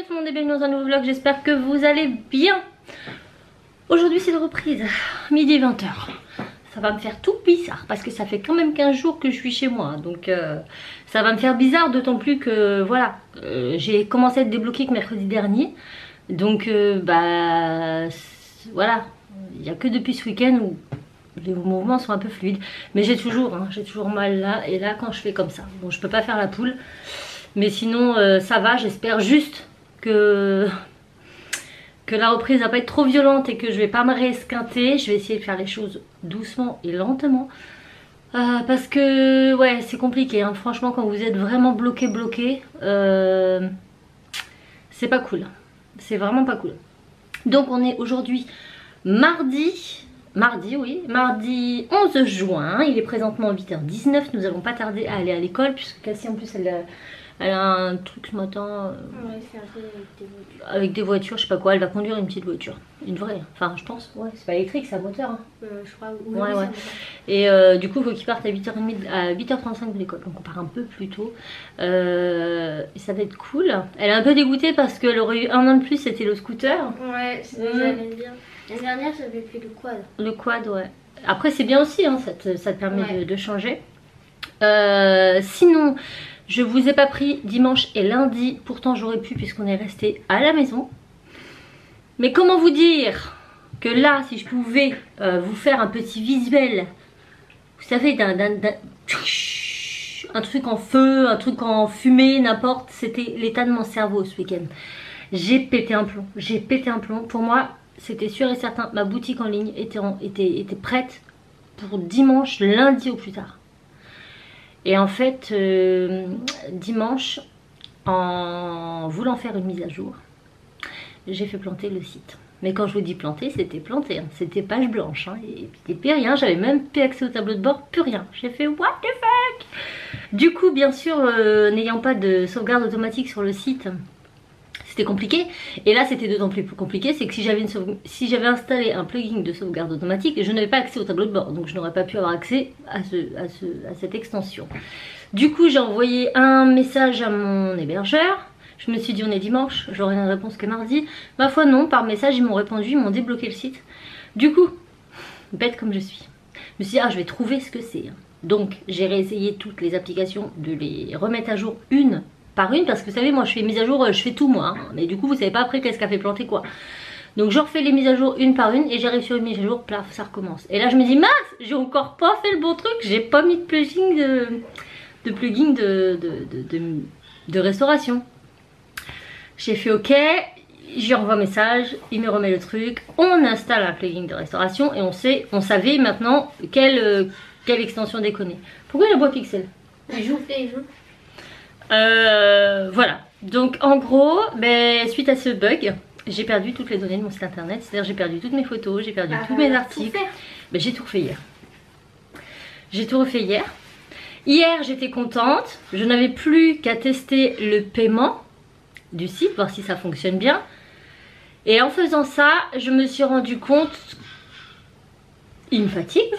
Salut tout le monde et bienvenue dans un nouveau vlog, j'espère que vous allez bien. Aujourd'hui c'est la reprise, midi 20h. Ça va me faire tout bizarre parce que ça fait quand même 15 jours que je suis chez moi. Donc ça va me faire bizarre, d'autant plus que voilà, j'ai commencé à être débloquée que mercredi dernier. Donc voilà, il n'y a que depuis ce week-end où les mouvements sont un peu fluides. Mais j'ai toujours mal là et là quand je fais comme ça. Bon, je peux pas faire la poule. Mais sinon ça va, j'espère juste que la reprise va pas être trop violente et que je vais pas me réesquinter. Je vais essayer de faire les choses doucement et lentement. Parce que ouais, c'est compliqué hein. Franchement quand vous êtes vraiment bloqué, c'est pas cool. C'est vraiment pas cool. Donc on est aujourd'hui mardi 11 juin. Il est présentement 8h19. Nous allons pas tarder à aller à l'école puisque Cassie en plus elle a un truc ce matin avec des voitures, je sais pas quoi, elle va conduire une petite voiture, une vraie, enfin je pense, ouais, c'est pas électrique, c'est à moteur hein. Je crois, ouais. Et du coup il faut qu'il parte à 8h30, à 8h35 de l'école, donc on part un peu plus tôt et ça va être cool. Elle est un peu dégoûtée parce qu'elle aurait eu un an de plus, c'était le scooter. Ouais, j'aime bien. L'année dernière j'avais fait le quad. Le quad, ouais. Après c'est bien aussi, hein, ça te permet de changer. Sinon... je vous ai pas pris dimanche et lundi, pourtant j'aurais pu puisqu'on est resté à la maison. Mais comment vous dire que là, si je pouvais vous faire un petit visuel, vous savez, un truc en feu, un truc en fumée, n'importe, c'était l'état de mon cerveau ce week-end. J'ai pété un plomb, Pour moi, c'était sûr et certain, ma boutique en ligne était prête pour dimanche, lundi au plus tard. Et en fait, dimanche, en voulant faire une mise à jour, j'ai fait planter le site. Mais quand je vous dis planter, c'était planté, hein. C'était page blanche, hein. Et plus rien, j'avais même plus accès au tableau de bord, plus rien. J'ai fait what the fuck. Du coup, bien sûr, n'ayant pas de sauvegarde automatique sur le site, c'était compliqué. Et là, c'était d'autant plus compliqué, c'est que si j'avais installé un plugin de sauvegarde automatique, je n'avais pas accès au tableau de bord. Donc je n'aurais pas pu avoir accès à cette extension. Du coup, j'ai envoyé un message à mon hébergeur. Je me suis dit, on est dimanche, j'aurai une réponse que mardi. Ma foi, non, par message, ils m'ont répondu, ils m'ont débloqué le site. Du coup, bête comme je suis, je me suis dit, je vais trouver ce que c'est. Donc, j'ai réessayé toutes les applications, de les remettre à jour une par une, parce que vous savez, moi je fais mise à jour, je fais tout moi, hein. Mais du coup vous savez pas après qu'est-ce qu'a fait planter quoi. Donc je refais les mises à jour une par une et j'arrive sur une mise à jour, plaf, ça recommence. Et là je me dis, mince, j'ai encore pas fait le bon truc, j'ai pas mis de plugin de restauration. J'ai fait ok, j'y renvoie un message, il me remet le truc, on installe un plugin de restauration et on savait maintenant quelle extension déconner. Pourquoi il y a le bois pixel? Il joue. Voilà, donc en gros, suite à ce bug, j'ai perdu toutes les données de mon site internet. C'est-à-dire j'ai perdu toutes mes photos, j'ai perdu tous mes articles. J'ai tout refait hier. Hier j'étais contente, je n'avais plus qu'à tester le paiement du site, voir si ça fonctionne bien. Et en faisant ça, je me suis rendu compte... il me fatigue.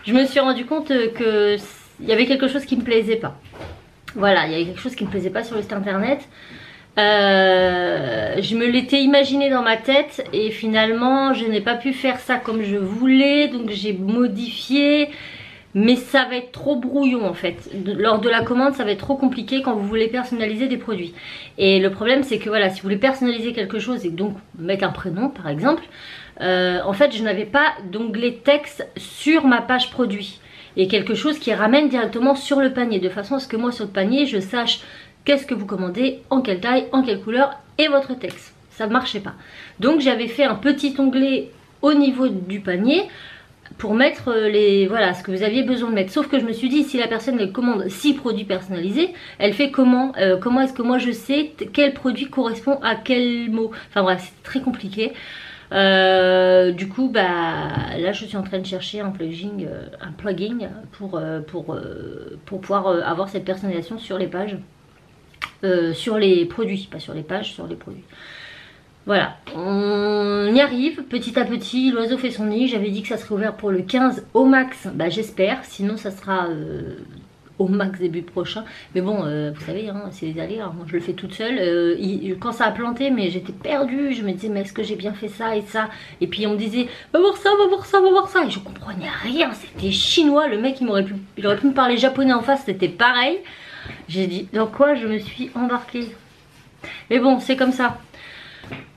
Je me suis rendu compte que il y avait quelque chose qui me plaisait pas. Voilà, il y avait quelque chose qui me plaisait pas sur le site internet. Je me l'étais imaginé dans ma tête et finalement je n'ai pas pu faire ça comme je voulais, donc j'ai modifié. Mais ça va être trop brouillon en fait. Lors de la commande, ça va être trop compliqué quand vous voulez personnaliser des produits. Et le problème c'est que voilà, si vous voulez personnaliser quelque chose et donc mettre un prénom par exemple, en fait je n'avais pas d'onglet texte sur ma page produit. Et quelque chose qui ramène directement sur le panier, de façon à ce que moi sur le panier je sache qu'est-ce que vous commandez, en quelle taille, en quelle couleur et votre texte. Ça ne marchait pas. Donc j'avais fait un petit onglet au niveau du panier pour mettre voilà, ce que vous aviez besoin de mettre. Sauf que je me suis dit, si la personne elle commande 6 produits personnalisés, elle fait comment comment est-ce que moi je sais quel produit correspond à quel mot? Enfin bref, c'est très compliqué. Du coup là je suis en train de chercher un plugin pour pouvoir avoir cette personnalisation sur les pages, sur les produits, pas sur les pages, sur les produits. Voilà, on y arrive petit à petit, l'oiseau fait son nid. J'avais dit que ça serait ouvert pour le 15 au max, j'espère, sinon ça sera au max début prochain. Mais bon, vous savez, hein, c'est les aléas. Moi, je le fais toute seule. Quand ça a planté, mais j'étais perdue. Je me disais, mais est-ce que j'ai bien fait ça et ça? Et puis on me disait, va voir ça, va voir ça, va voir ça. Et je comprenais rien. C'était chinois. Le mec, il aurait pu me parler japonais en face. C'était pareil. J'ai dit, dans quoi je me suis embarquée? Mais bon, c'est comme ça.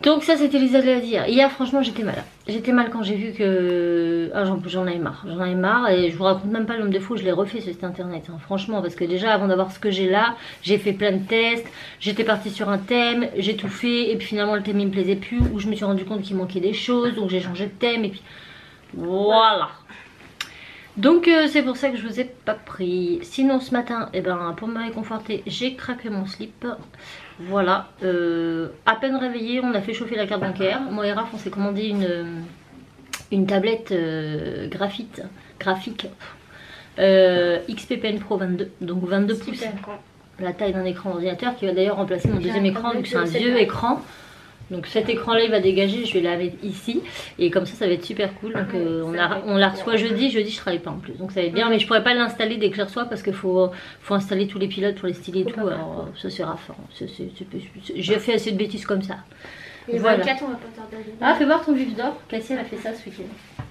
Donc ça c'était les aléas d'hier. Hier franchement j'étais mal. J'étais mal quand j'ai vu que... Ah j'en avais marre. J'en avais marre et je vous raconte même pas le nombre de fois où je l'ai refait sur site internet. Hein. Franchement parce que déjà avant d'avoir ce que j'ai là, j'ai fait plein de tests. J'étais partie sur un thème, j'ai tout fait. Et puis finalement le thème il me plaisait plus. Ou je me suis rendu compte qu'il manquait des choses. Donc j'ai changé de thème et puis... Voilà. Donc c'est pour ça que je vous ai pas pris. Sinon ce matin, eh ben, pour me réconforter, j'ai craqué mon slip. Voilà, à peine réveillée, on a fait chauffer la carte bancaire. Moi et Raph, on s'est commandé une tablette graphique XP Pen Pro 22, donc 22 pouces. La taille d'un écran d'ordinateur qui va d'ailleurs remplacer mon deuxième écran, vu que c'est un vieux écran. Donc cet écran là il va dégager, je vais la mettre ici. Et comme ça va être super cool. Donc on la reçoit jeudi je travaille pas en plus. Donc ça va être bien, mais je pourrais pas l'installer dès que je la reçois parce qu'il faut installer tous les pilotes pour les styler et tout. Alors ça sera fort. J'ai fait assez de bêtises comme ça. Et voilà. 24 on va pas tarder. Ah fais voir ton vif d'or. Cassie elle a fait ça ce week-end.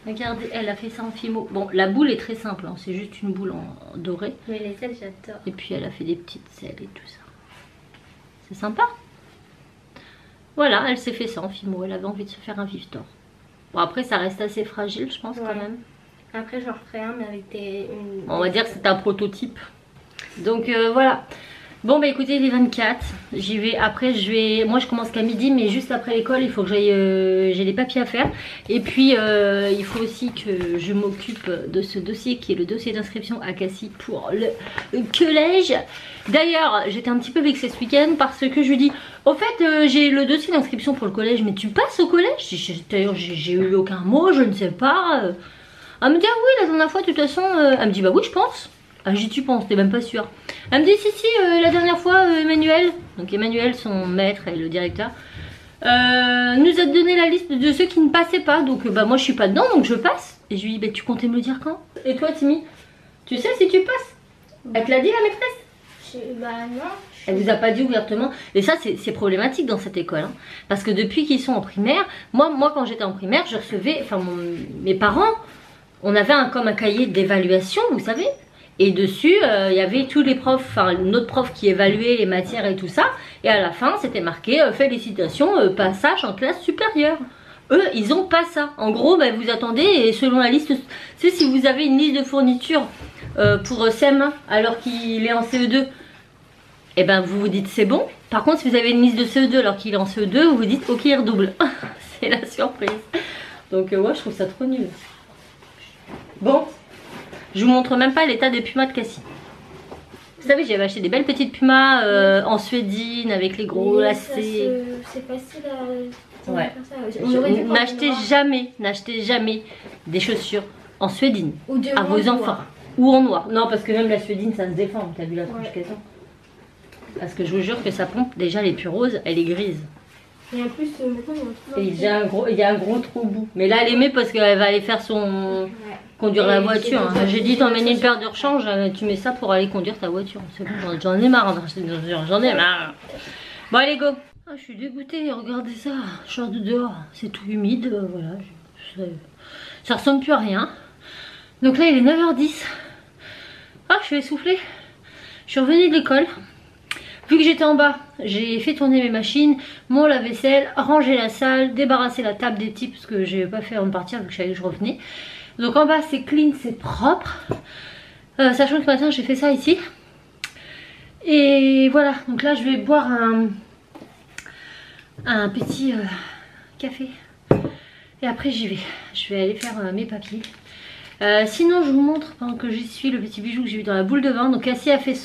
Regardez, elle a fait ça en fimo. Bon la boule est très simple, hein. C'est juste une boule en doré. Mais les ailes j'adore. Et puis elle a fait des petites ailes et tout ça. C'est sympa. Voilà, elle s'est fait ça en fimo, elle avait envie de se faire un vif d'or. Bon après ça reste assez fragile je pense quand même. Après j'en referai un mais avec On va dire que c'est un prototype. Donc voilà. Bon bah écoutez il est 24. J'y vais après moi je commence qu'à midi mais juste après l'école il faut que j'aille j'ai des papiers à faire. Et puis il faut aussi que je m'occupe de ce dossier qui est le dossier d'inscription à Cassie pour le collège. D'ailleurs j'étais un petit peu vexée ce week-end parce que je lui dis au fait j'ai le dossier d'inscription pour le collège mais tu passes au collège? D'ailleurs j'ai eu aucun mot, je ne sais pas. Elle me dit ah oui la dernière fois de toute façon elle me dit bah oui je pense. Ah j'y tu penses, t'es même pas sûre. Elle me dit si la dernière fois Emmanuel, donc Emmanuel son maître et le directeur, nous a donné la liste de ceux qui ne passaient pas. Donc bah moi je suis pas dedans donc je passe. Et je lui dis bah tu comptais me le dire quand? Et toi Timmy, tu sais si tu passes? Elle te l'a dit la maîtresse? Bah non. Elle vous a pas dit ouvertement. Et ça c'est problématique dans cette école. Hein. Parce que depuis qu'ils sont en primaire, moi quand j'étais en primaire je recevais, enfin mes parents, on avait comme un cahier d'évaluation vous savez. Et dessus, il y avait tous les profs, enfin notre prof qui évaluait les matières et tout ça. Et à la fin, c'était marqué félicitations, passage en classe supérieure. Eux, ils ont pas ça. En gros, bah, vous attendez et selon la liste, c'est si vous avez une liste de fourniture pour CM1 alors qu'il est en CE2, et ben vous vous dites c'est bon. Par contre, si vous avez une liste de CE2 alors qu'il est en CE2, vous vous dites ok, il redouble. C'est la surprise. Donc ouais, je trouve ça trop nul. Bon. Je vous montre même pas l'état des pumas de Cassie. Vous savez, j'avais acheté des belles petites pumas en suédine avec les gros lacets. C'est facile à... Ouais. N'achetez jamais des chaussures en suédine à vos enfants. Ou en noir. Non, parce que même la suédine, ça se défend. T'as vu la transpiration? Parce que je vous jure que ça pompe. Déjà, les plus roses, elle est grise. Et en plus, il y a un gros trou au bout. Mais là, elle aimait parce qu'elle va aller faire son... conduire la voiture. Hein. J'ai dit t'emmènes une paire de rechange, tu mets ça pour aller conduire ta voiture. C'est bon, j'en ai marre, j'en ai marre. Bon allez go. Ah, je suis dégoûtée, regardez ça. Je sors de dehors, c'est tout humide, voilà. Ça ressemble plus à rien. Donc là il est 9h10. Ah je suis essoufflée. Je suis revenue de l'école. Vu que j'étais en bas, j'ai fait tourner mes machines, mon lave-vaisselle, ranger la salle, débarrasser la table des types parce que je n'ai pas fait en partir vu que je savais que je revenais. Donc en bas c'est clean, c'est propre. Sachant que ce matin j'ai fait ça ici. Et voilà, donc là je vais boire un petit café. Et après j'y vais. Je vais aller faire mes papiers. Sinon je vous montre pendant que j'y suis le petit bijou que j'ai eu dans la boule de vin. Donc Cassie a fait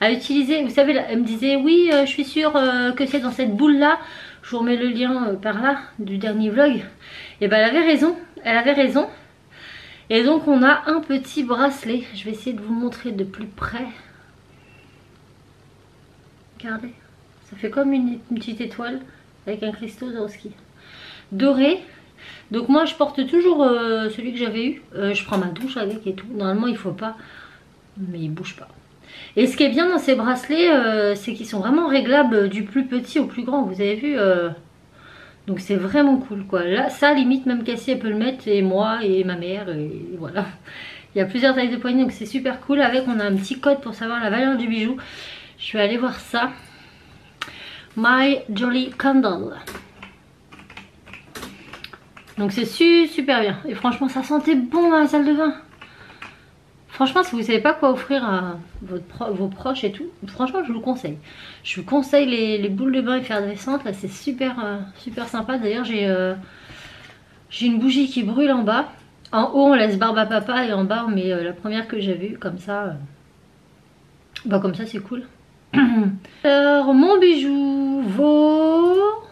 a utilisé, vous savez, elle me disait oui je suis sûre que c'est dans cette boule là. Je vous remets le lien par là du dernier vlog. Et ben elle avait raison. Elle avait raison. Et donc on a un petit bracelet. Je vais essayer de vous montrer de plus près. Regardez. Ça fait comme une petite étoile avec un cristaux Swarovski. Doré. Donc moi je porte toujours celui que j'avais eu. Je prends ma douche avec et tout. Normalement il faut pas. mais il bouge pas. Et ce qui est bien dans ces bracelets, c'est qu'ils sont vraiment réglables du plus petit au plus grand. Vous avez vu donc c'est vraiment cool quoi. Là, ça limite même Cassie elle peut le mettre et moi et ma mère et voilà. Il y a plusieurs tailles de poignée donc c'est super cool. Avec on a un petit code pour savoir la valeur du bijou. Je vais aller voir ça. My Jolly Candle. Donc c'est super bien. Et franchement ça sentait bon dans la salle de bain. Franchement, si vous ne savez pas quoi offrir à vos proches et tout, franchement, je vous le conseille. Je vous conseille les boules de bain effervescentes. Là, c'est super sympa. D'ailleurs, j'ai une bougie qui brûle en bas. En haut, on laisse barbe à papa et en bas, on met la première que j'ai vue. Comme ça, comme ça, c'est cool. Alors, mon bijou vaut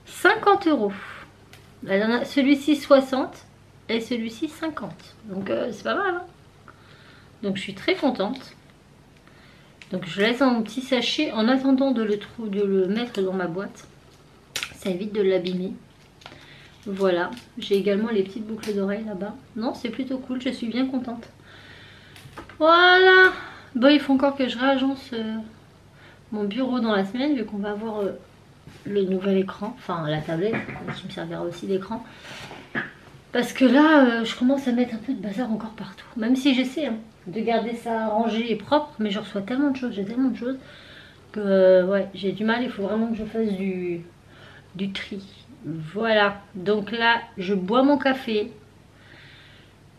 50 €. Celui-ci 60 et celui-ci 50. Donc, c'est pas mal, hein. Donc je suis très contente. Donc je laisse dans mon petit sachet en attendant de le mettre dans ma boîte. Ça évite de l'abîmer. Voilà. J'ai également les petites boucles d'oreilles là-bas. Non, c'est plutôt cool. Je suis bien contente. Voilà. Bon, il faut encore que je réagence mon bureau dans la semaine vu qu'on va avoir le nouvel écran. Enfin, la tablette qui me servira aussi d'écran. Parce que là, je commence à mettre un peu de bazar encore partout. Même si j'essaie de garder ça rangé et propre. Mais je reçois tellement de choses, j'ai tellement de choses que ouais, j'ai du mal. Il faut vraiment que je fasse du tri. Voilà. Donc là, je bois mon café.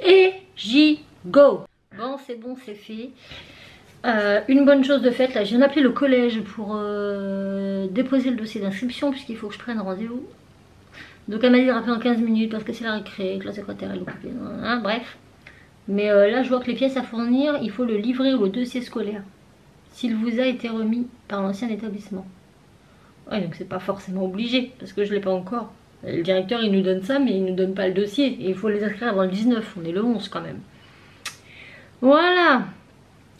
Et j'y go. Bon, c'est fait. Une bonne chose de faite, là, je viens d'appeler le collège pour déposer le dossier d'inscription. Puisqu'il faut que je prenne rendez-vous. Donc elle m'a dit de rappeler en 15 minutes parce que c'est la récré, que la secrétaire est occupée, hein, bref. Mais là je vois que les pièces à fournir, il faut le livrer au dossier scolaire. S'il vous a été remis par l'ancien établissement. Ouais, donc c'est pas forcément obligé, parce que je l'ai pas encore. Le directeur il nous donne ça, mais il nous donne pas le dossier. Et il faut les inscrire avant le 19, on est le 11 quand même. Voilà.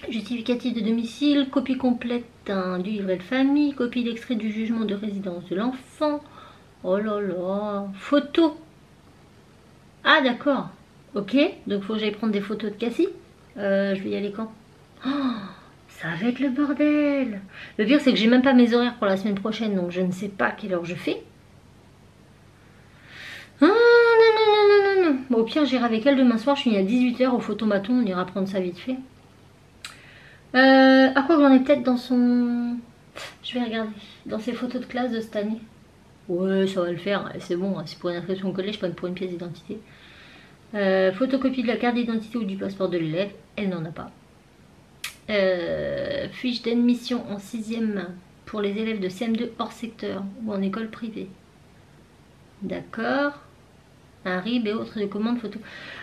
Justificatif de domicile, copie complète du livret de famille, copie d'extrait du jugement de résidence de l'enfant. Oh là là, photo. Ah d'accord, ok, donc faut que j'aille prendre des photos de Cassie. Je vais y aller quand? Oh, ça va être le bordel. Le pire c'est que j'ai même pas mes horaires pour la semaine prochaine, donc je ne sais pas quelle heure je fais. Ah non. Bon, au pire j'irai avec elle demain soir, je finis à 18 h au photomaton, on ira prendre ça vite fait. À quoi j'en ai peut-être dans son... Je vais regarder, dans ses photos de classe de cette année. Ouais, ça va le faire, c'est bon, c'est pour une inscription au collège, pas pour une pièce d'identité. Photocopie de la carte d'identité ou du passeport de l'élève, elle n'en a pas. Fiche d'admission en 6e pour les élèves de CM2 hors secteur ou en école privée. D'accord. Un RIB et autres de commandes photo.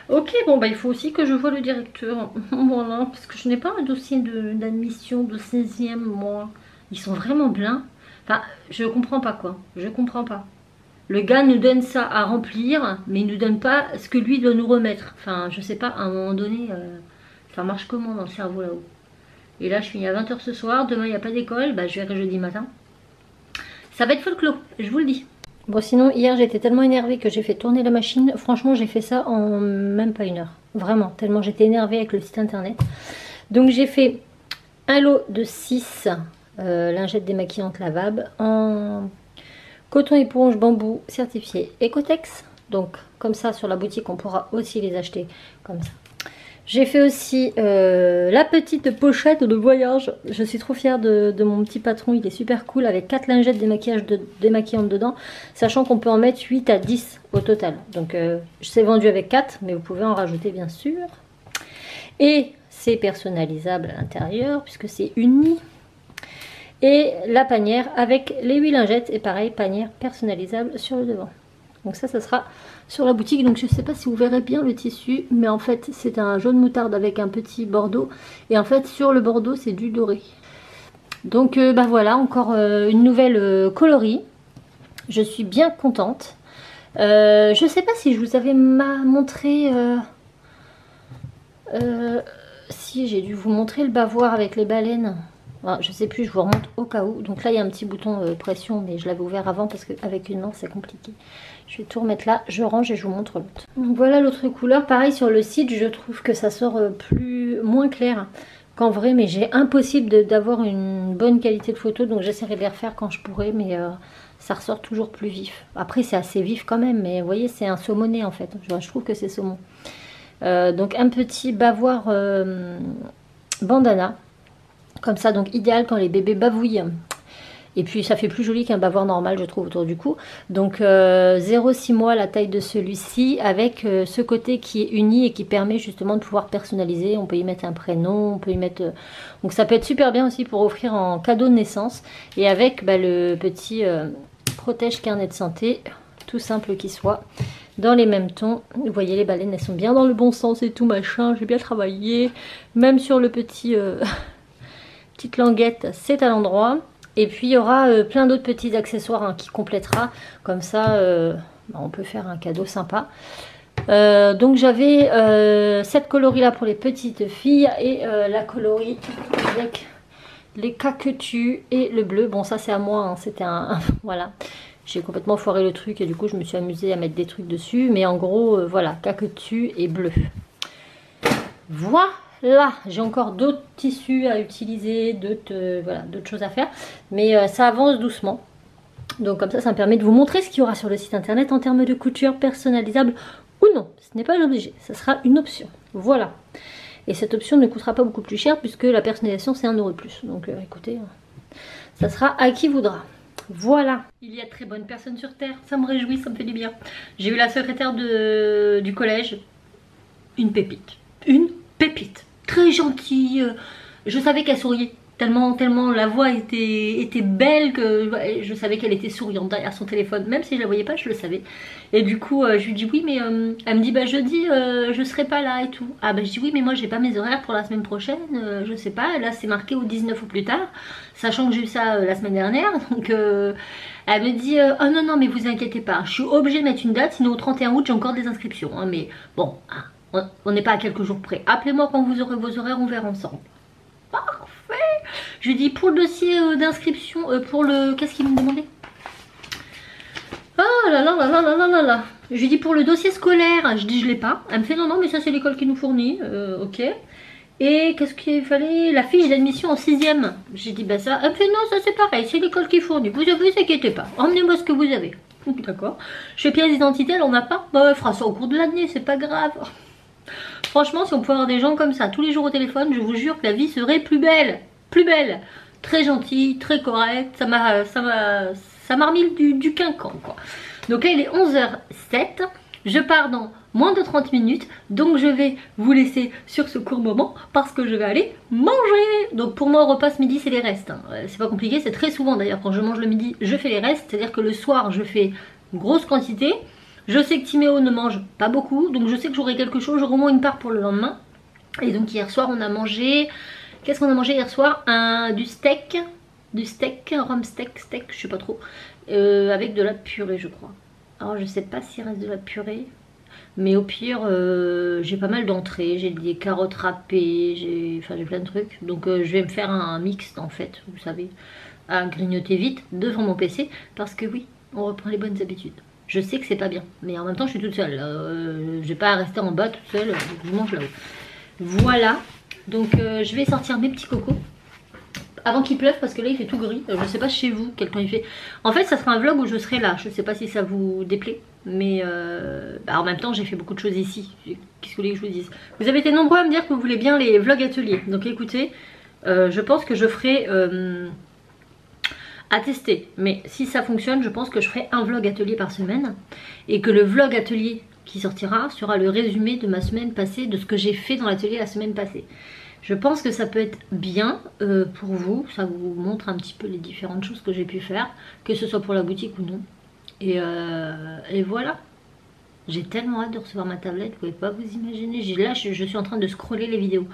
Ok, bon bah il faut aussi que je vois le directeur. Voilà, parce que je n'ai pas un dossier d'admission de 16e moi. Ils sont vraiment pleins. Enfin, je comprends pas quoi. Je comprends pas. Le gars nous donne ça à remplir, mais il nous donne pas ce que lui doit nous remettre. Enfin, je sais pas, à un moment donné, ça marche comment dans le cerveau là-haut. Et là, je finis à 20 h ce soir. Demain, il n'y a pas d'école. Bah, je verrai jeudi matin. Ça va être folklore, je vous le dis. Bon, sinon, hier, j'étais tellement énervée que j'ai fait tourner la machine. Franchement, j'ai fait ça en même pas 1 heure. Vraiment, tellement j'étais énervée avec le site internet. Donc, j'ai fait un lot de 6 lingettes démaquillantes lavables en coton éponge bambou certifié Ecotex. Donc, comme ça, sur la boutique, on pourra aussi les acheter comme ça. J'ai fait aussi la petite pochette de voyage. Je suis trop fière de mon petit patron. Il est super cool avec 4 lingettes démaquillantes dedans. Sachant qu'on peut en mettre 8 à 10 au total. Donc je sais vendu avec 4. Mais vous pouvez en rajouter bien sûr. Et c'est personnalisable à l'intérieur puisque c'est uni. Et la panière avec les 8 lingettes. Et pareil, panière personnalisable sur le devant. Donc ça sera sur la boutique. Donc je ne sais pas si vous verrez bien le tissu. Mais en fait, c'est un jaune moutarde avec un petit bordeaux. Et en fait, sur le bordeaux, c'est du doré. Donc bah voilà, encore une nouvelle coloris. Je suis bien contente. Je ne sais pas si je vous avais montré... si, j'ai dû vous montrer le bavoir avec les baleines. Enfin, je sais plus, je vous remonte au cas où. Donc là, il y a un petit bouton pression, mais je l'avais ouvert avant parce qu'avec une main, c'est compliqué. Je vais tout remettre là, je range et je vous montre l'autre. Donc voilà l'autre couleur. Pareil sur le site, je trouve que ça sort moins clair qu'en vrai, mais j'ai impossible d'avoir une bonne qualité de photo, donc j'essaierai de les refaire quand je pourrai, mais ça ressort toujours plus vif. Après, c'est assez vif quand même, mais vous voyez, c'est un saumonné en fait. Je trouve que c'est saumon. Donc un petit bavoir bandana, comme ça, donc idéal quand les bébés bavouillent. Et puis ça fait plus joli qu'un bavoir normal, je trouve, autour du cou. Donc 0,6 mois la taille de celui-ci, avec ce côté qui est uni et qui permet justement de pouvoir personnaliser. On peut y mettre un prénom, on peut y mettre... Donc ça peut être super bien aussi pour offrir en cadeau de naissance. Et avec le petit protège carnet de santé, tout simple qu'il soit, dans les mêmes tons. Vous voyez, les baleines, elles sont bien dans le bon sens et tout machin. J'ai bien travaillé. Même sur le petit... petite languette, c'est à l'endroit. Et puis il y aura plein d'autres petits accessoires qui complétera. Comme ça, on peut faire un cadeau sympa. Donc j'avais cette coloris là pour les petites filles. Et la coloris avec les caquetus et le bleu. Bon, ça c'est à moi, hein, c'était un... voilà. J'ai complètement foiré le truc et du coup je me suis amusée à mettre des trucs dessus. Mais en gros, voilà, caquetus et bleu. Voilà. Là, j'ai encore d'autres tissus à utiliser, d'autres choses à faire. Mais ça avance doucement. Donc comme ça me permet de vous montrer ce qu'il y aura sur le site internet en termes de couture personnalisable ou non. Ce n'est pas obligé, ça sera une option. Voilà. Et cette option ne coûtera pas beaucoup plus cher puisque la personnalisation c'est 1 € de plus. Donc écoutez, ça sera à qui voudra. Voilà. Il y a de très bonnes personnes sur Terre. Ça me réjouit, ça me fait du bien. J'ai eu la secrétaire du collège. Une pépite. Une pépite. Très gentille, je savais qu'elle souriait tellement la voix était belle que je savais qu'elle était souriante derrière son téléphone, même si je la voyais pas, je le savais. Et du coup je lui dis oui, mais elle me dit jeudi je serai pas là et tout. Ah je dis oui, mais moi j'ai pas mes horaires pour la semaine prochaine, je sais pas, là c'est marqué au 19 ou plus tard, sachant que j'ai eu ça la semaine dernière. Donc elle me dit oh non mais vous inquiétez pas, je suis obligée de mettre une date, sinon au 31 août j'ai encore des inscriptions, hein, mais bon, on n'est pas à quelques jours près. Appelez-moi quand vous aurez vos horaires, on verra ensemble. Parfait. Je lui dis pour le dossier d'inscription, pour le... Qu'est-ce qu'il me demandait? Oh là là là là là là là. Je lui dis pour le dossier scolaire. Je dis je l'ai pas. Elle me fait non mais ça c'est l'école qui nous fournit. Ok. Et qu'est-ce qu'il fallait? La fiche d'admission en 6e. J'ai dit ça. Elle me fait non, ça c'est pareil, c'est l'école qui fournit. Vous inquiétez pas. Emmenez-moi ce que vous avez. D'accord. Je fais pièce d'identité, elle en a pas. Elle fera ça au cours de l'année, c'est pas grave. Franchement, si on pouvait avoir des gens comme ça tous les jours au téléphone, je vous jure que la vie serait plus belle. Plus belle. Très gentille, très correcte. Ça m'a remis du quinquant, quoi. Donc là, il est 11h07. Je pars dans moins de 30 minutes. Donc je vais vous laisser sur ce court moment parce que je vais aller manger. Donc pour moi, repas ce midi, c'est les restes. Hein. C'est pas compliqué. C'est très souvent d'ailleurs quand je mange le midi, je fais les restes. C'est-à-dire que le soir, je fais une grosse quantité. Je sais que Timéo ne mange pas beaucoup, donc je sais que j'aurai quelque chose, j'aurai au moins une part pour le lendemain. Et donc hier soir on a mangé, qu'est-ce qu'on a mangé hier soir? Du steak, rhum steak, je sais pas trop, avec de la purée je crois. Alors je sais pas s'il reste de la purée, mais au pire j'ai pas mal d'entrées, j'ai des carottes râpées, j'ai plein de trucs. Donc je vais me faire un mixte en fait, vous savez, à grignoter vite devant mon PC, parce que oui, on reprend les bonnes habitudes. Je sais que c'est pas bien, mais en même temps je suis toute seule. Je vais pas rester en bas toute seule, donc je mange là-haut. Voilà, donc je vais sortir mes petits cocos avant qu'il pleuve parce que là il fait tout gris. Je sais pas chez vous quel temps il fait. En fait ça sera un vlog où je serai là, je sais pas si ça vous déplaît. Mais en même temps j'ai fait beaucoup de choses ici. Qu'est-ce que vous voulez que je vous dise? Vous avez été nombreux à me dire que vous voulez bien les vlogs ateliers. Donc écoutez, je pense que je ferai... à tester, mais si ça fonctionne je pense que je ferai un vlog atelier par semaine et que le vlog atelier qui sortira sera le résumé de ma semaine passée, de ce que j'ai fait dans l'atelier la semaine passée. Je pense que ça peut être bien pour vous, ça vous montre un petit peu les différentes choses que j'ai pu faire, que ce soit pour la boutique ou non. Et voilà, j'ai tellement hâte de recevoir ma tablette, vous pouvez pas vous imaginer. Là je suis en train de scroller les vidéos,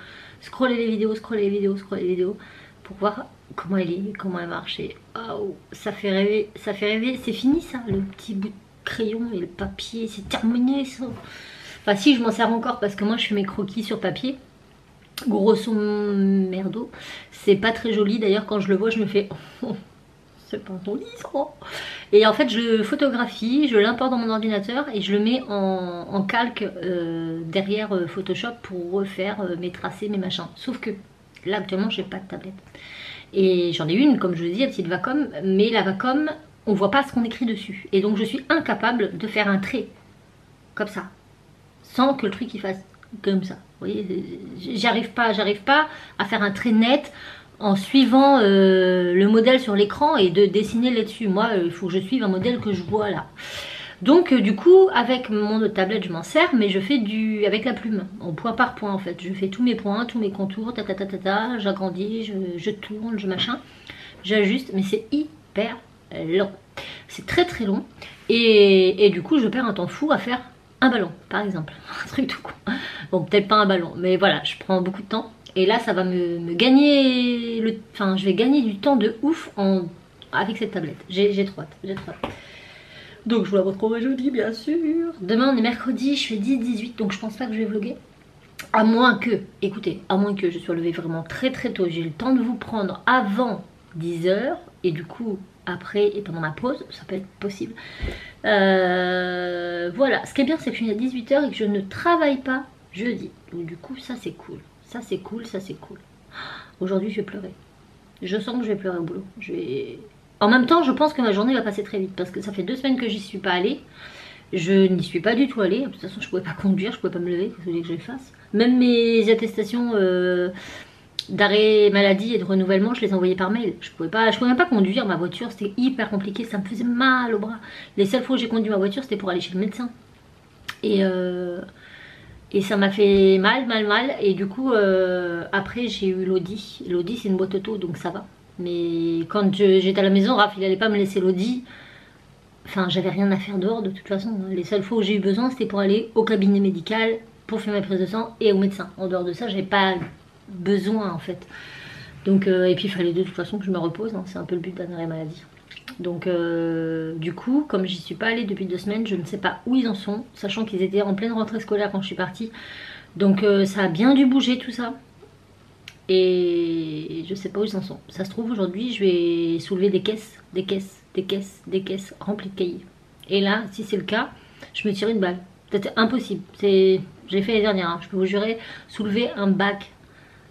pour voir comment elle est, comment elle marche. Et oh, ça fait rêver, c'est fini ça, le petit bout de crayon et le papier, c'est terminé ça. Enfin si, je m'en sers encore parce que moi je fais mes croquis sur papier, grosso merdo. C'est pas très joli d'ailleurs, quand je le vois je me fais oh, c'est pas joli ça. Et en fait je le photographie, je l'importe dans mon ordinateur et je le mets en calque derrière Photoshop pour refaire mes tracés, mes machins. Sauf que Là actuellement j'ai pas de tablette. Et j'en ai une, comme je vous dis, la petite Wacom, mais la Wacom, on voit pas ce qu'on écrit dessus. Et donc je suis incapable de faire un trait comme ça, sans que le truc il fasse comme ça. Vous voyez, j'arrive pas à faire un trait net en suivant le modèle sur l'écran et de dessiner là-dessus. Moi, il faut que je suive un modèle que je vois là. Donc du coup, avec mon autre tablette, je m'en sers, mais je fais avec la plume, en point par point en fait. Je fais tous mes points, tous mes contours, j'agrandis, je tourne, je machin, j'ajuste, mais c'est hyper long. C'est très très long. Et du coup, je perds un temps fou à faire un ballon, par exemple. Un truc tout con. Bon, peut-être pas un ballon, mais voilà, je prends beaucoup de temps. Et là, ça va me gagner Enfin, je vais gagner du temps de ouf avec cette tablette. J'ai trop hâte, j'ai trop hâte. Donc je vous la retrouverai jeudi bien sûr. Demain on est mercredi, je fais 10-18, donc je pense pas que je vais vlogger. À moins que, écoutez, à moins que je sois levée vraiment très très tôt, j'ai le temps de vous prendre avant 10h. Et du coup après et pendant ma pause, ça peut être possible. Voilà, ce qui est bien c'est que je suis à 18h et que je ne travaille pas jeudi. Donc du coup ça c'est cool. Ça c'est cool, ça c'est cool. Aujourd'hui je vais pleurer. Je sens que je vais pleurer au boulot. En même temps, je pense que ma journée va passer très vite parce que ça fait 2 semaines que j'y suis pas allée. Je n'y suis pas du tout allée. De toute façon, je pouvais pas conduire, je pouvais pas me lever. Qu'est-ce que vous voulez que je fasse? Même mes attestations d'arrêt maladie et de renouvellement, je les envoyais par mail. Je pouvais même pas conduire ma voiture. C'était hyper compliqué. Ça me faisait mal au bras. Les seules fois où j'ai conduit ma voiture, c'était pour aller chez le médecin. Et ça m'a fait mal. Et du coup, après, j'ai eu l'Audi. L'Audi, c'est une boîte auto, donc ça va. Mais quand j'étais à la maison, Raph il allait pas me laisser l'Audi. Enfin, j'avais rien à faire dehors de toute façon. Les seules fois où j'ai eu besoin, c'était pour aller au cabinet médical, pour faire ma prise de sang et au médecin. En dehors de ça, j'avais pas besoin en fait. Donc, et puis il fallait de toute façon que je me repose. Hein. C'est un peu le but d'un arrêt maladie. Donc, du coup, comme j'y suis pas allée depuis 2 semaines, je ne sais pas où ils en sont. Sachant qu'ils étaient en pleine rentrée scolaire quand je suis partie. Donc, ça a bien dû bouger tout ça. Et je sais pas où ils en sont. Ça se trouve aujourd'hui je vais soulever des caisses remplies de cahiers. Et là, si c'est le cas, je me tire une balle. C'est impossible. J'ai fait les dernières. Hein. Je peux vous jurer, soulever un bac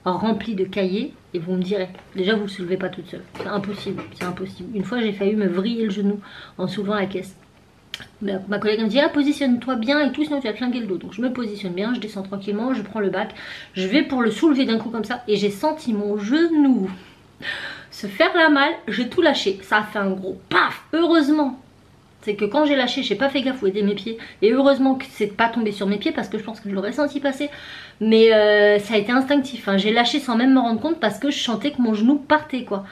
rempli de cahiers et vous me direz. Déjà vous le soulevez pas toute seule. C'est impossible. C'est impossible. Une fois j'ai failli me vriller le genou en soulevant la caisse. Ma collègue me dit ah, positionne-toi bien et tout, sinon tu vas te flinguer le dos. Donc je me positionne bien, je descends tranquillement, je prends le bac, je vais pour le soulever d'un coup comme ça et j'ai senti mon genou se faire la malle, j'ai tout lâché. Ça a fait un gros paf. Heureusement, c'est que quand j'ai lâché, j'ai pas fait gaffe où étaient mes pieds. Et heureusement que c'est pas tombé sur mes pieds parce que je pense que je l'aurais senti passer. Mais ça a été instinctif. Hein. J'ai lâché sans même me rendre compte parce que je sentais que mon genou partait quoi.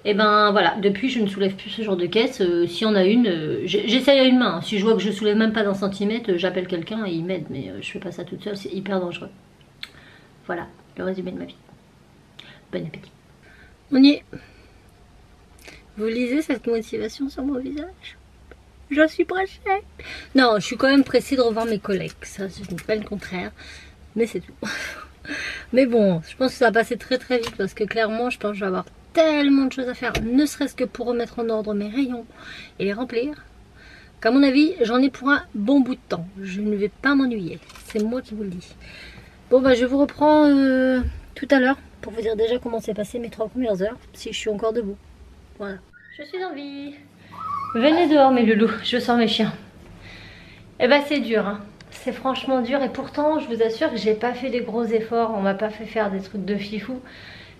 Et ben voilà, depuis je ne soulève plus ce genre de caisse. S'il y en a une, j'essaye à une main. Si je vois que je soulève même pas d'un centimètre, j'appelle quelqu'un et il m'aide. Mais je fais pas ça toute seule, c'est hyper dangereux. Voilà, le résumé de ma vie. Bon appétit. On y est. Vous lisez cette motivation sur mon visage? Je suis pressée. Non, je suis quand même pressée de revoir mes collègues. Ça, je ne dis pas le contraire. Mais c'est tout. Mais bon, je pense que ça va passer très très vite parce que clairement, je pense que je vais avoir tellement de choses à faire, ne serait-ce que pour remettre en ordre mes rayons et les remplir, qu'à mon avis j'en ai pour un bon bout de temps. Je ne vais pas m'ennuyer, c'est moi qui vous le dis. Bon bah je vous reprends tout à l'heure pour vous dire déjà comment s'est passé mes 3 premières heures, si je suis encore debout. Voilà. Je suis en vie. Venez dehors mes loulous, je sors mes chiens. Et bah c'est dur hein. C'est franchement dur et pourtant je vous assure que j'ai pas fait des gros efforts, on m'a pas fait faire des trucs de fifou.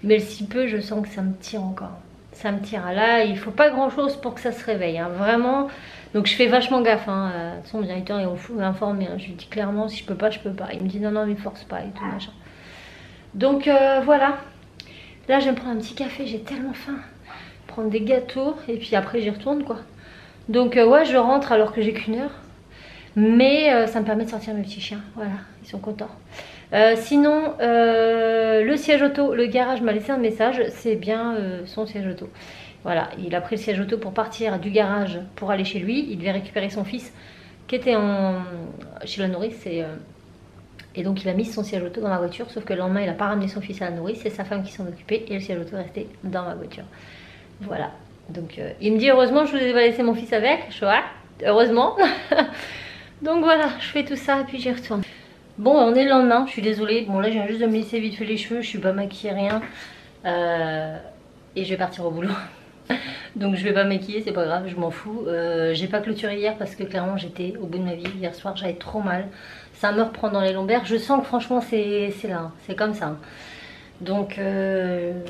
Mais si peu, je sens que ça me tire encore. Ça me tire. Là, il faut pas grand chose pour que ça se réveille. Hein. Vraiment. Donc je fais vachement gaffe. Hein. Son directeur est informé. Hein. Je lui dis clairement si je peux pas, je peux pas. Il me dit non, non, mais force pas et tout machin. Donc voilà. Là, je vais me prendre un petit café. J'ai tellement faim. Prendre des gâteaux et puis après j'y retourne quoi. Donc ouais, je rentre alors que j'ai qu'1 heure. Mais ça me permet de sortir mes petits chiens. Voilà, ils sont contents. Sinon, le siège auto, le garage m'a laissé un message, c'est bien son siège auto. Voilà, il a pris le siège auto pour partir du garage pour aller chez lui. Il devait récupérer son fils qui était chez la nourrice et donc il a mis son siège auto dans ma voiture. Sauf que le lendemain, il n'a pas ramené son fils à la nourrice, c'est sa femme qui s'en occupait et le siège auto est resté dans ma voiture. Voilà, donc il me dit heureusement je vous ai pas laissé mon fils avec. Je suis heureusement. Donc voilà, je fais tout ça et puis j'y retourne. Bon, on est le lendemain, je suis désolée. Bon, là, je viens juste de me lisser vite fait les cheveux, je suis pas maquillée, rien. Et je vais partir au boulot. Donc, je vais pas me maquiller, c'est pas grave, je m'en fous. J'ai pas clôturé hier parce que clairement, j'étais au bout de ma vie. Hier soir, j'avais trop mal. Ça me reprend dans les lombaires. Je sens que franchement, c'est là, hein. C'est comme ça, hein. Donc,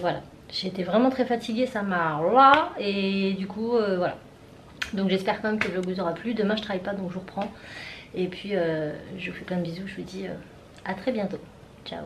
voilà. J'étais vraiment très fatiguée, ça m'a là. Et du coup, voilà. Donc, j'espère quand même que le vlog vous aura plu. Demain, je travaille pas, donc je vous reprends. Et puis, je vous fais plein de bisous. Je vous dis à très bientôt. Ciao.